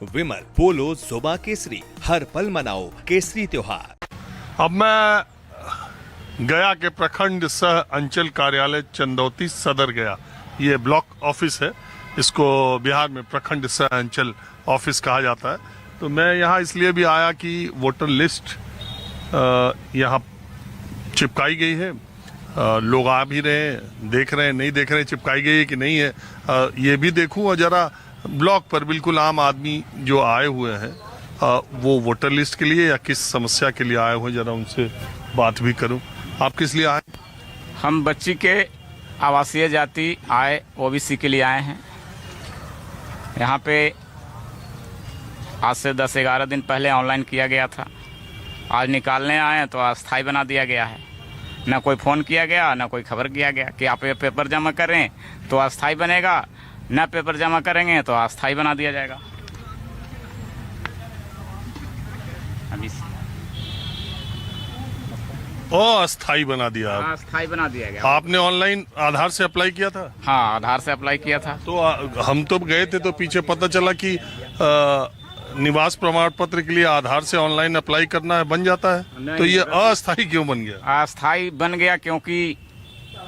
विमल, पोलो, जोबा केसरी, हर पल मनाओ केसरी त्योहार। अब मैं गया के प्रखंड सह अंचल कार्यालय चंदौती सदर गया, ये ब्लॉक ऑफिस है, इसको बिहार में प्रखंड सह अंचल ऑफिस कहा जाता है। तो मैं यहाँ इसलिए भी आया कि वोटर लिस्ट यहाँ चिपकाई गई है, लोग आ भी रहे हैं, देख रहे हैं, नहीं देख रहे हैं चिपकाई गई है कि नहीं है, ये भी देखूं और जरा ब्लॉक पर बिल्कुल आम आदमी जो आए हुए हैं वो वोटर लिस्ट के लिए या किस समस्या के लिए आए हुए, जरा उनसे बात भी करूं। आप किस लिए आए? हम बच्ची के आवासीय जाति आय ओबीसी के लिए आए हैं। यहाँ पे आज से 10-11 दिन पहले ऑनलाइन किया गया था, आज निकालने आए हैं तो अस्थायी बना दिया गया है। ना कोई फ़ोन किया गया, ना कोई खबर किया गया कि आप ये पेपर जमा करें तो अस्थायी बनेगा, ना पेपर जमा करेंगे तो अस्थायी बना दिया जाएगा। अस्थायी बना दिया। अस्थायी बना दिया गया। आपने ऑनलाइन आधार से अप्लाई किया था? हाँ, आधार से अप्लाई किया था। तो हम तो गए थे तो पीछे पता चला कि निवास प्रमाण पत्र के लिए आधार से ऑनलाइन अप्लाई करना है, बन जाता है। तो ये अस्थायी क्यों बन गया? अस्थायी बन गया क्योंकि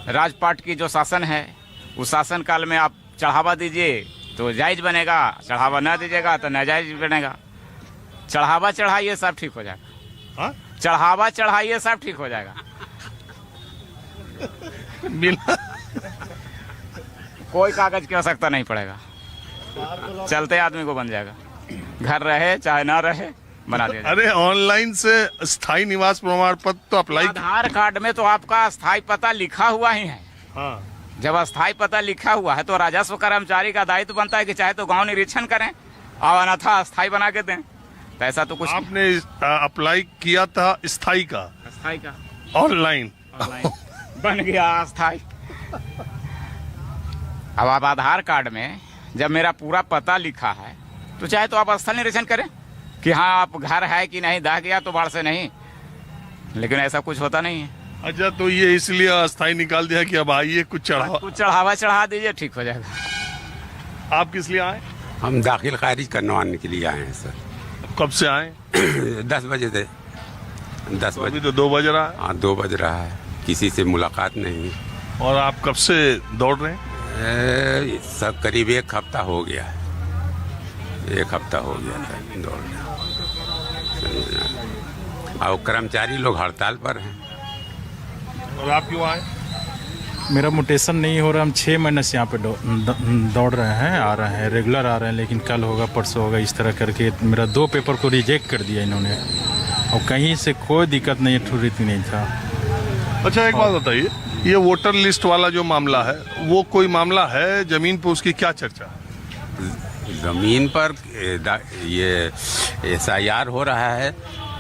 राजपाट की जो शासन है उस शासन काल में आप चढ़ावा दीजिए तो जायज बनेगा, चढ़ावा न दीजिएगा तो नाजायज बनेगा। चढ़ावा चढ़ाइए सब ठीक हो जाएगा। हाँ? चढ़ावा चढ़ाइए सब ठीक हो जाएगा। बिना कोई कागज की आवश्यकता नहीं पड़ेगा, चलते आदमी को बन जाएगा। घर रहे चाहे ना रहे बना दिया। अरे ऑनलाइन से स्थायी निवास प्रमाण पत्र तो अप्लाई, आधार कार्ड में तो आपका स्थायी पता लिखा हुआ ही है। हाँ। जब अस्थायी पता लिखा हुआ है तो राजस्व कर्मचारी का दायित्व बनता है कि चाहे तो गांव निरीक्षण करें और अन्यथा अस्थायी बना के दें। तो ऐसा तो कुछ आपने अप्लाई किया था स्थायी का, अस्थायी का ऑनलाइन बन गया अस्थायी। अब आप आधार कार्ड में जब मेरा पूरा पता लिखा है तो चाहे तो आप स्थल निरीक्षण करें कि हाँ आप घर है कि नहीं, दह गया तो बाढ़ से नहीं, लेकिन ऐसा कुछ होता नहीं है। अच्छा, तो ये इसलिए अस्थायी निकाल दिया कि अब आइए कुछ चढ़ावा चढ़ा दीजिए, ठीक हो जाएगा। आप किस लिए आए? हम दाखिल खारिज करवाने के लिए आए हैं सर। कब से आए? 10 बजे से 10 अभी बजे। तो 2 बज रहा है। हाँ, 2 बज रहा है, किसी से मुलाकात नहीं। और आप कब से दौड़ रहे हैं? सब करीब 1 हफ्ता हो गया है, 1 हफ्ता हो गया था दौड़ना। और कर्मचारी लोग हड़ताल पर हैं। और आप क्यों आए? मेरा मोटेशन नहीं हो रहा, हम 6 महीने से यहाँ पे दौड़ रहे हैं, आ रहे हैं, रेगुलर आ रहे हैं, लेकिन कल होगा परसों होगा इस तरह करके मेरा 2 पेपर को रिजेक्ट कर दिया इन्होंने, और कहीं से कोई दिक्कत नहीं, ठुर्रित नहीं था। अच्छा, एक बात बताइए, ये वोटर लिस्ट वाला जो मामला है वो कोई मामला है जमीन पर, उसकी क्या चर्चा है? जमीन पर ये SIR हो रहा है,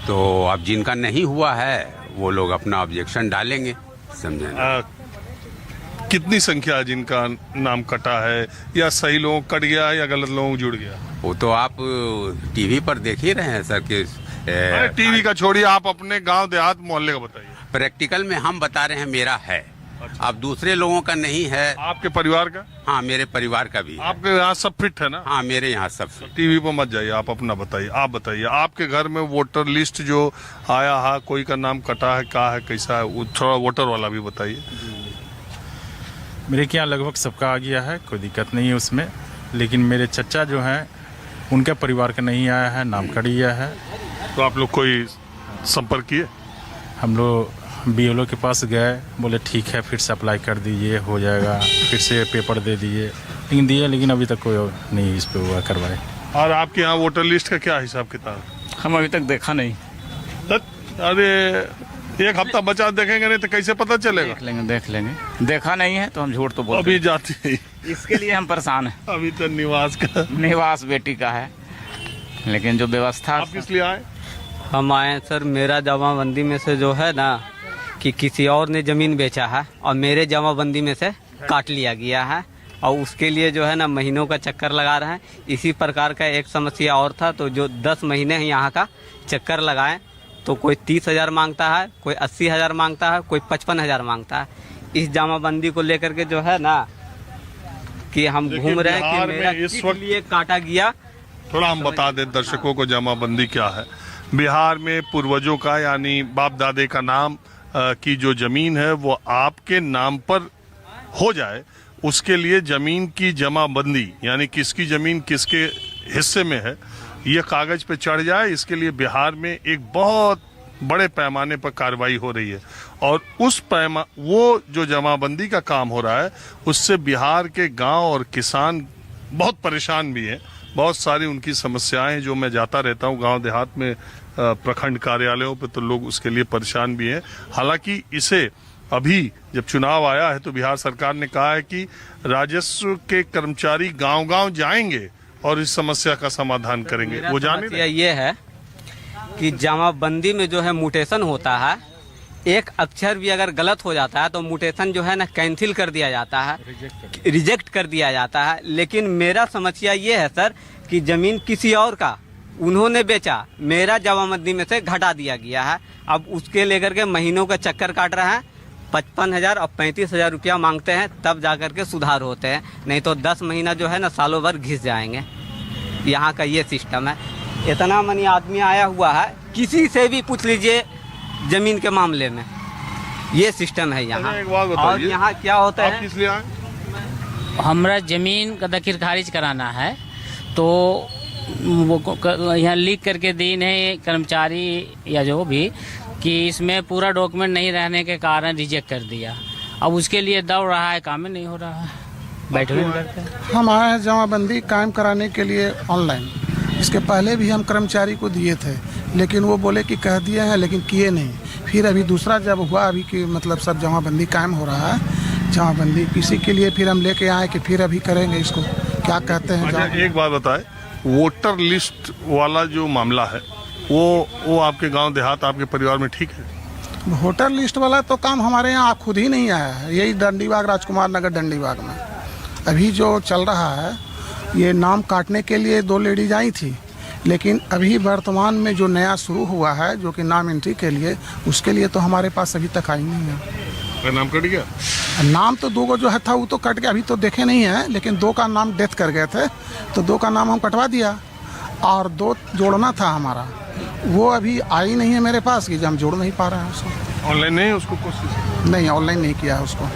तो अब जिनका नहीं हुआ है वो लोग अपना ऑब्जेक्शन डालेंगे, समझे? कितनी संख्या है जिनका नाम कटा है, या सही लोगों कट गया या गलत लोगों जुड़ गया? वो तो आप टीवी पर देख ही रहे हैं सर कि अरे टीवी का छोड़िए, आप अपने गांव देहात मोहल्ले का बताइए। प्रैक्टिकल में हम बता रहे हैं मेरा है। अच्छा। अब दूसरे लोगों का नहीं है। आपके परिवार का? हाँ, मेरे परिवार का भी। आपके यहाँ सब फिट है ना? हाँ, मेरे यहाँ सब। टीवी पर मत जाइए, आप अपना बताइए। आप बताइए, आपके घर में वोटर लिस्ट जो आया है, कोई का नाम कटा है, क्या है, कैसा है, वो थोड़ा वोटर वाला भी बताइए। मेरे के यहाँ लगभग सबका आ गया है, कोई दिक्कत नहीं है उसमें, लेकिन मेरे चचा जो हैं उनके परिवार का नहीं आया है, नाम कट गया है। तो आप लोग कोई संपर्क किए? हम लोग BLO के पास गए, बोले ठीक है फिर से अप्लाई कर दीजिए, हो जाएगा, फिर से पेपर दे दिए, लेकिन दिए, लेकिन अभी तक कोई नहीं इस पे हुआ करवाए। और आपके यहाँ वोटर लिस्ट का क्या हिसाब किताब? हम अभी तक देखा नहीं। अरे 1 हफ्ता बचा, देखेंगे नहीं तो कैसे पता चलेगा? देख लेंगे, देखा नहीं है तो हम झूठ तो बोल अभी जाते हैं, इसके लिए हम परेशान हैं। अभी तो निवास बेटी का है, लेकिन जो व्यवस्था। आप किस लिए आए? हम आए सर, मेरा जमाबंदी में से जो है ना कि किसी और ने ज़मीन बेचा है और मेरे जमाबंदी में से काट लिया गया है, और उसके लिए जो है ना महीनों का चक्कर लगा रहे हैं। इसी प्रकार का एक समस्या और था, तो जो 10 महीने यहाँ का चक्कर लगाए तो कोई 30,000 मांगता है, कोई 80,000 मांगता है, कोई 55,000 मांगता है। इस जमाबंदी को लेकर के जो है ना कि हम घूम रहे हैं कि मेरा किस लिए काटा गया, थोड़ा हम बता दें दर्शकों को जमाबंदी क्या है। बिहार में पूर्वजों का यानी बाप दादे का नाम की जो जमीन है वो आपके नाम पर हो जाए, उसके लिए जमीन की जमाबंदी यानी किसकी जमीन किसके हिस्से में है ये कागज पे चढ़ जाए, इसके लिए बिहार में एक बहुत बड़े पैमाने पर कार्रवाई हो रही है। और वो जो जमाबंदी का काम हो रहा है उससे बिहार के गांव और किसान बहुत परेशान भी हैं। बहुत सारी उनकी समस्याएं हैं, जो मैं जाता रहता हूं गांव देहात में प्रखंड कार्यालयों पे, तो लोग उसके लिए परेशान भी हैं। हालांकि इसे अभी जब चुनाव आया है तो बिहार सरकार ने कहा है कि राजस्व के कर्मचारी गांव-गांव जाएंगे और इस समस्या का समाधान करेंगे। वो जाने ये है कि जमाबंदी में जो है म्यूटेशन होता है, एक अक्षर भी अगर गलत हो जाता है तो म्यूटेशन जो है ना कैंसिल कर दिया जाता है, रिजेक्ट कर दिया जाता है। लेकिन मेरा समस्या ये है सर कि जमीन किसी और का उन्होंने बेचा, मेरा जमाबंदी में से घटा दिया गया है। अब उसके लेकर के महीनों का चक्कर काट रहे हैं, 55,000 और 35,000 रुपया मांगते हैं, तब जाकर के सुधार होते हैं, नहीं तो 10 महीना जो है ना सालों भर घिस जाएंगे। यहाँ का ये सिस्टम है। इतना मनी आदमी आया हुआ है, किसी से भी पूछ लीजिए जमीन के मामले में, ये सिस्टम है यहाँ। और यहाँ क्या होता है, इसलिए हमरा जमीन का दखिर खारिज कराना है तो वो यहाँ लिख करके दीन है कर्मचारी या जो भी कि इसमें पूरा डॉक्यूमेंट नहीं रहने के कारण रिजेक्ट कर दिया। अब उसके लिए दौड़ रहा है, काम ही नहीं हो रहा है, बैठे हुए करते हैं। हम आए हैं जमाबंदी कायम कराने के लिए ऑनलाइन। इसके पहले भी हम कर्मचारी को दिए थे, लेकिन वो बोले कि कह दिए हैं लेकिन किए नहीं। फिर अभी दूसरा जब हुआ अभी कि मतलब सब जमाबंदी कायम हो रहा है, जमाबंदी किसी के लिए फिर हम लेके आए कि फिर अभी करेंगे इसको, क्या कहते हैं। अच्छा, एक बात बताए, वोटर लिस्ट वाला जो मामला है वो आपके गांव देहात आपके परिवार में ठीक है? वोटर लिस्ट वाला तो काम हमारे यहाँ खुद ही नहीं आया है। यही दंडीबाग, राजकुमार नगर दंडीबाग में अभी जो चल रहा है, ये नाम काटने के लिए 2 लेडीज आई थी, लेकिन अभी वर्तमान में जो नया शुरू हुआ है जो कि नाम एंट्री के लिए, उसके लिए तो हमारे पास अभी तक आई नहीं है। नाम कट गया? नाम तो 2 जो है था वो तो कट गया, अभी तो देखे नहीं है, लेकिन 2 का नाम डेथ कर गए थे तो 2 का नाम हम कटवा दिया और 2 जोड़ना था हमारा, वो अभी आई नहीं है मेरे पास कि हम जोड़ नहीं पा रहे हैं उसको। ऑनलाइन नहीं उसको कोशिश? नहीं, ऑनलाइन नहीं किया है उसको।